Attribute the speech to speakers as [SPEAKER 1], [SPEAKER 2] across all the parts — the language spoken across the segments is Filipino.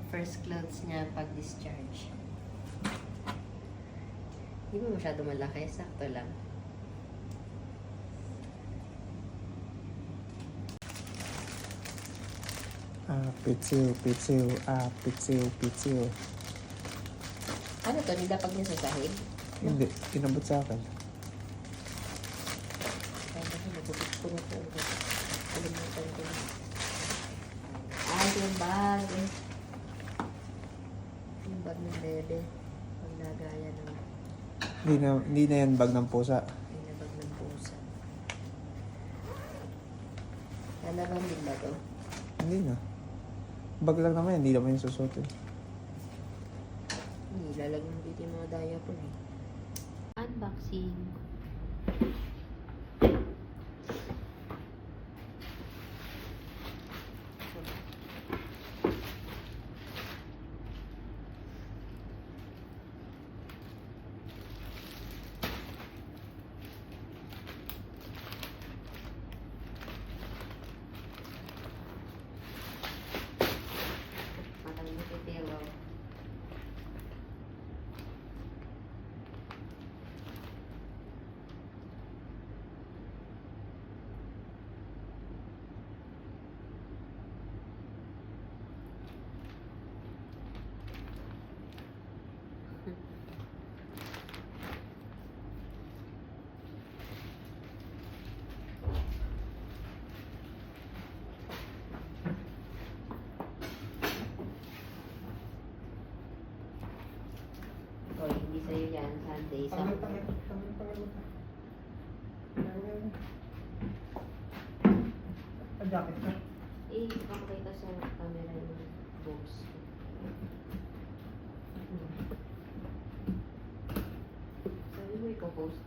[SPEAKER 1] first clothes niya pag discharge. Hindi mo masyado malaki, sakto lang.
[SPEAKER 2] Pitsiw, pitsiw, pitsiw, pitsiw.
[SPEAKER 1] Ano to? Nilapag niya sa sahig?
[SPEAKER 2] Hindi, kinabot sa akin.
[SPEAKER 1] Kaya kasi nagupit ko na ito. Kalimutan ko na. Ay, yung bag. Yung bag ng bebe. Pag nagaya ng
[SPEAKER 2] Hindi na yan bag ng pusa.
[SPEAKER 1] bag ng pusa. Lalabang din ba to?
[SPEAKER 2] Hindi na. Bag lang naman yan, hindi naman yung susutin.
[SPEAKER 1] Hindi, lalagyan dito yung mga diaper eh. Unboxing. Parang nakitiro. Oy, hindi sa'yo yan. Sunday. Sa
[SPEAKER 2] Jacket ka.
[SPEAKER 1] pakita sa camera yung box. Sabi mo ipopost.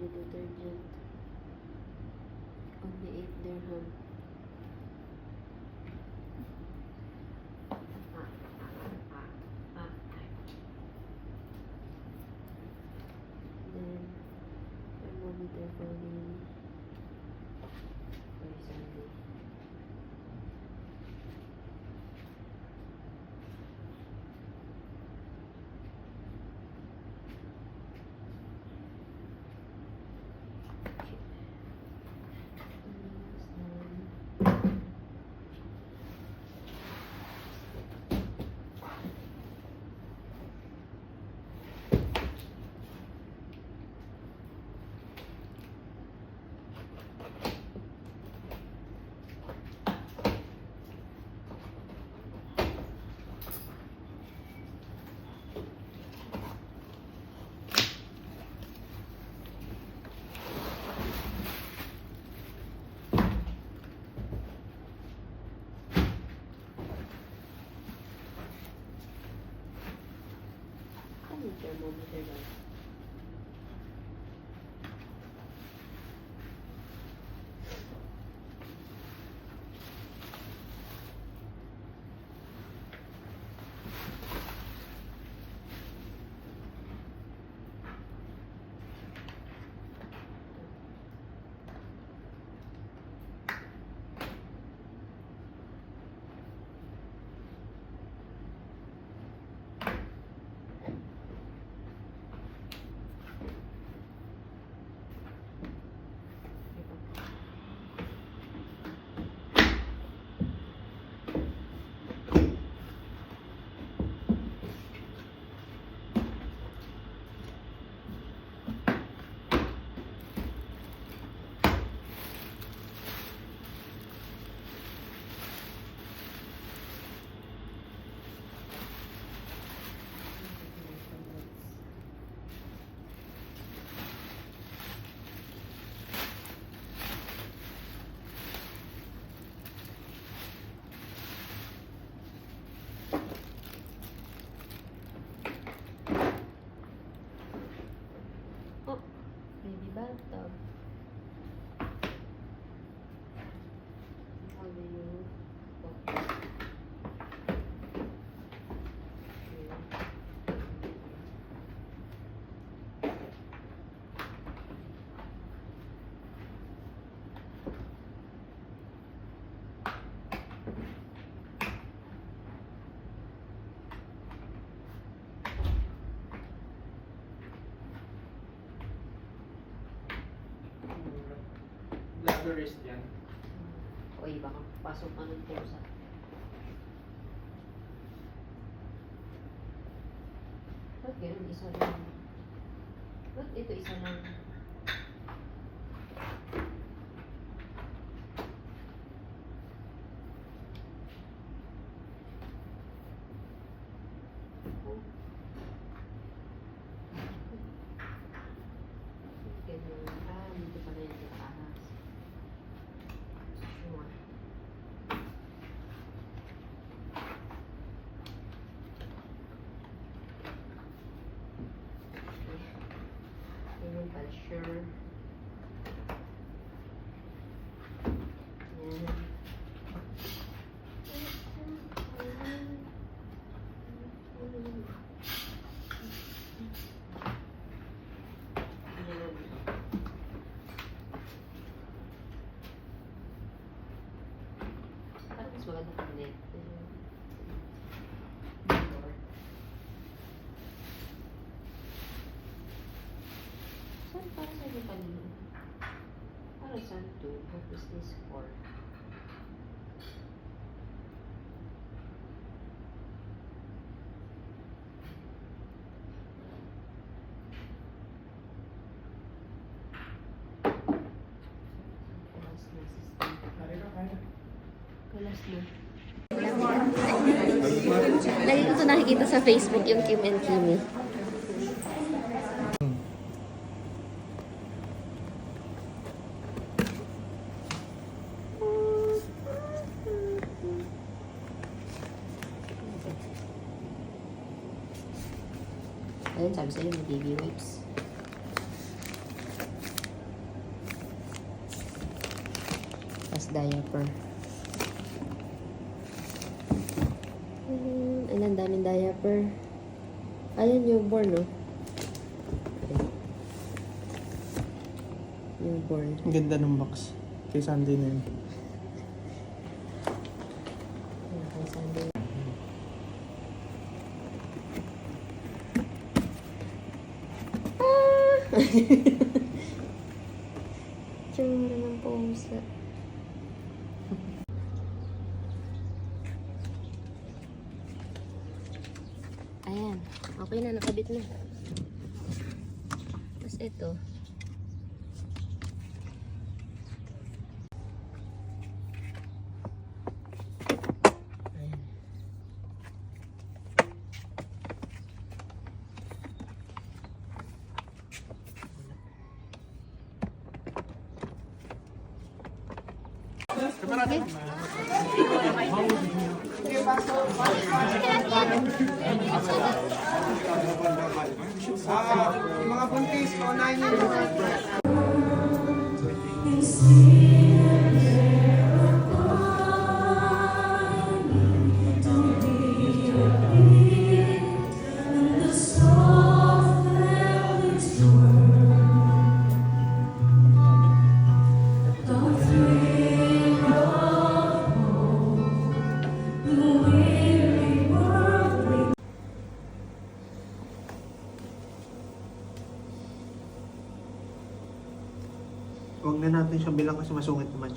[SPEAKER 1] Detergent. Only 8 dirham. Then thermometer for Sunday. Thermometer lang.
[SPEAKER 2] tourist yan.
[SPEAKER 1] O iba ka, pasok ka ng pusa. Ba't ganun? Isa lang. Ba't ito isa lang? Oh. Ganun. Ah, dito pala yung ahas. Sure. Ganun pala, sure. Yan. Yan. Parang mas maganda kang net. Saan para sa yung kanina? Para saan to? What is this for? Kalas na system. Kalas na.
[SPEAKER 3] Lagi ko ito nakikita sa Facebook yung Kim and Kimi.
[SPEAKER 1] Ayun, sabi sa'yo, may baby wipes. Tapos diaper.
[SPEAKER 3] Ang daming diaper. Ayan, newborn, no? Newborn.
[SPEAKER 2] Ang ganda ng box. Kay Sunday na yun.
[SPEAKER 1] Ayun, kay Sunday.
[SPEAKER 3] Tsura ng pusa. Ayan. Okay na, nakabit na. Tapos ito. Ayan.
[SPEAKER 2] Mga buntis, unahin nyo. Huwag na natin siya bilang kasi masungit naman.